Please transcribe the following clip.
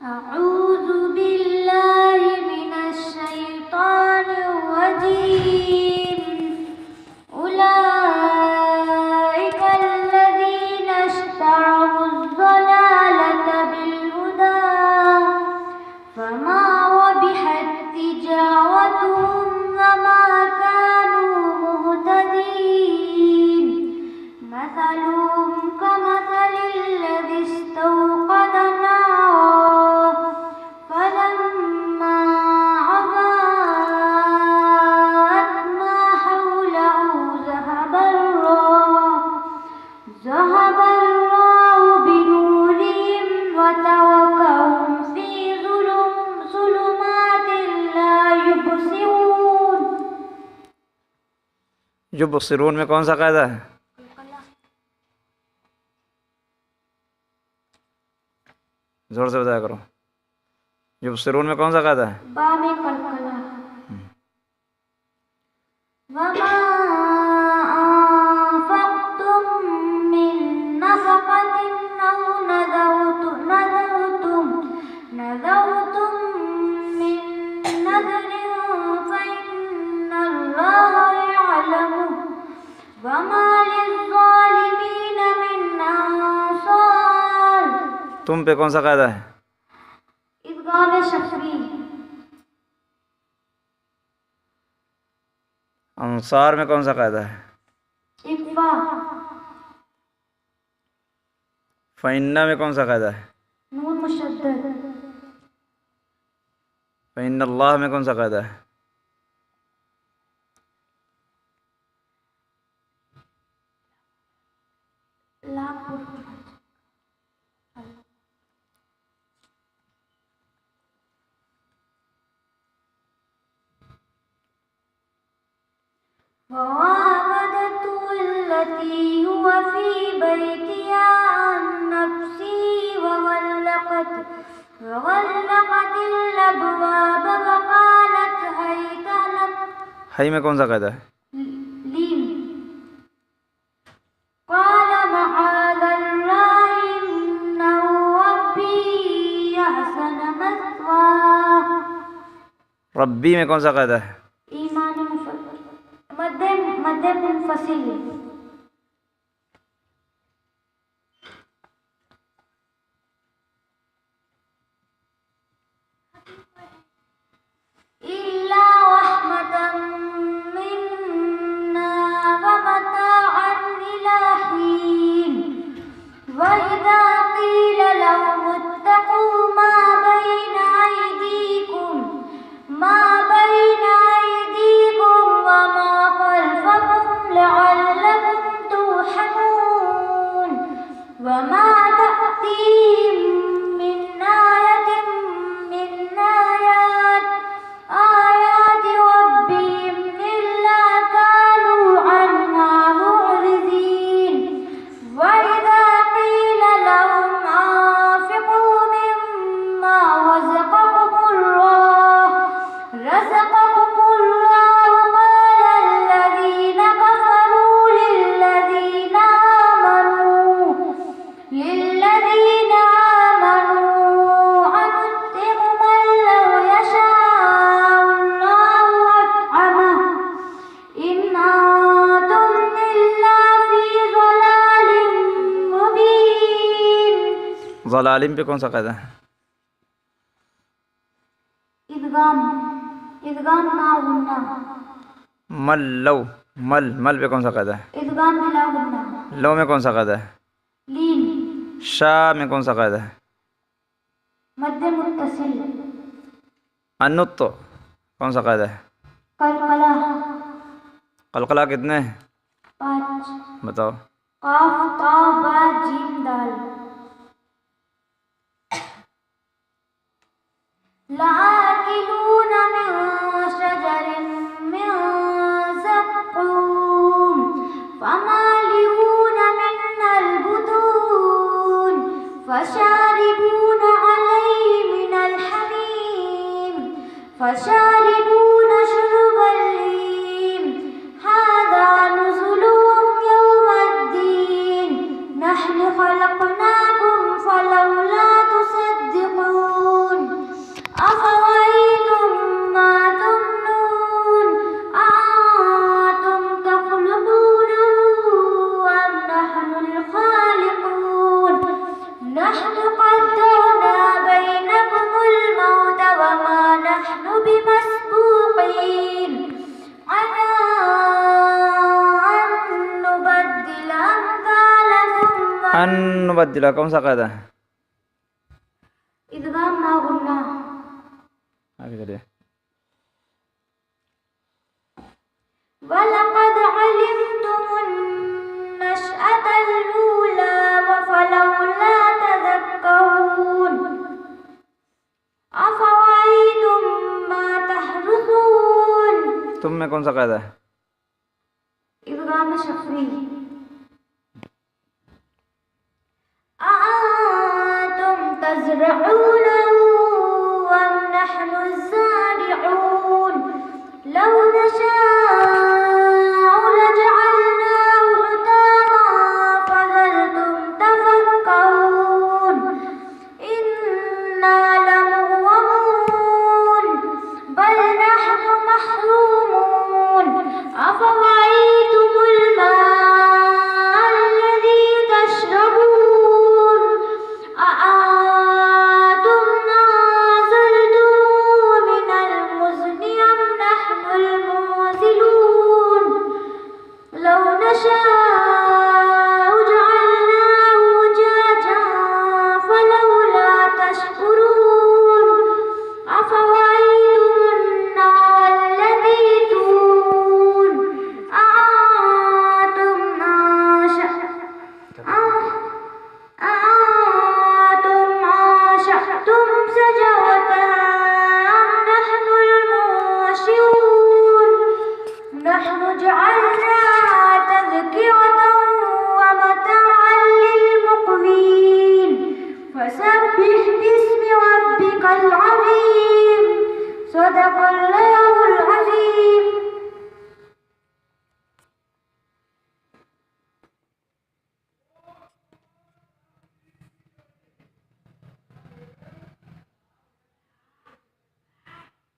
أعوذ بالله من الشيطان الرجيم أولئك الذين اشتروا الضلالة بالهدى فما ربحت تجارتهم وما كانوا مهتدين مثلهم كمثل الذي استوقد نارا فلما أضاءت ما حوله ذهب الله بنورهم وتركهم في ظلمات لا يبصرون। युबसिरून में कौन सा कायदा है? जोर से बताया करो। युबसिरून में कौन सा कायदा है? बा में कलकला। वमा अनफक़्तुम मिन नफ़क़तिन अव नज़रतुम मिन नज़रिन फ़इन्नल्लाहा यअलमु वमा लिज़्ज़ालिमीन मिन अंसार। तुम पे कौन सा कायदा है? इदगाम शफ़ी। अंसार में कौन सा कायदा है? इफ़ा। फ़इन्ना में कौन सा कायदा है? नून मुशद्दद। फ़इन्नल्लाह में कौन सा कायदा है? वरावदतु अल्लती हुव फी बैतिहा अन नफ्सिही वग़ल्लक़तिल अबवाब वक़ालत हैत लक। हई में कौन सा कायदा है? लीम। क़ाल मआज़ल्लाहि इन्नहु रब्बी अहसन मस्वाह। रब्बी में कौन सा कायदा है? ईमान मद मुनफ़सिल। इल्ला रहमतन मिन्ना व मताअन इला हीन व इज़ा क़ील लहुम इत्तक़ू मा बैना अयदीकुम व मा खल्फकुम लअल्लकुम तुरहमून व मा तअतीहिम मिन आयतिन मिन आयाति रब्बिहिम इल्ला कानू अन्हा मुअरिज़ीन व इज़ा क़ील लहुम अंफ़िक़ू मिम्मा रज़क़कुमुल्लाह क़ाल الذين كفروا للذين آمنوا أنطعم من لو يشاء الله أطعمه إن أنتم إلا في ضلال मुबीन। ज़लालिम पे कौन सा कायदा है? इदगाम ना गुन्ना। मल्लव मल पे कौन सा कायदा है? इदगाम बिला गुन्ना। लो में कौन सा कायदा है? लीन। शाह में कौन सा कायदा है? मद मुत्तसिल। अनुत्त कौन सा कायदा है? कलकला। कलकला कितने हैं? 5। बताओ। काफ ता बा जीम दाल। लाकिलून मिन शजरिन मिन ज़क़्क़ूम फमालिऊन मिनल बुतून फशारिबून अलैहि मिनल हमीम फशारिबून शुरबल हीम हाज़ा नुज़ुलुहुम यौमद्दीन नहनु खलक़नाकुम फलौला तुसद्दिक़ून। أن نبدل कौन सा कायदा है इदगाम ना गुन्ना आगे चलिए वलक़द अलिमतुमुन नशअतल ऊला फलौला तज़क्करून अफ़रअय्तुम मा तहरुसून तुम में कौन सा कायदा है इदगाम शफ़ी أأنتم تزرعونه أم نحن الزارعون لو نشاء لجعلناه حطاما فظلتم تفكرون إنا لمغرمون بل نحن محرومون أفرأيتم الماء الذي تشربون أأنتم نزلتموه من المزن أم نحن المنزلون لو نشاء جعلناه أجاجا فلولا تشكرون أفرأيتم النار التي تورون أأنتم أنشأتم شجرتها أم نحن المنشئون نحن جعلناها تذكرة ومتاعا للمقوين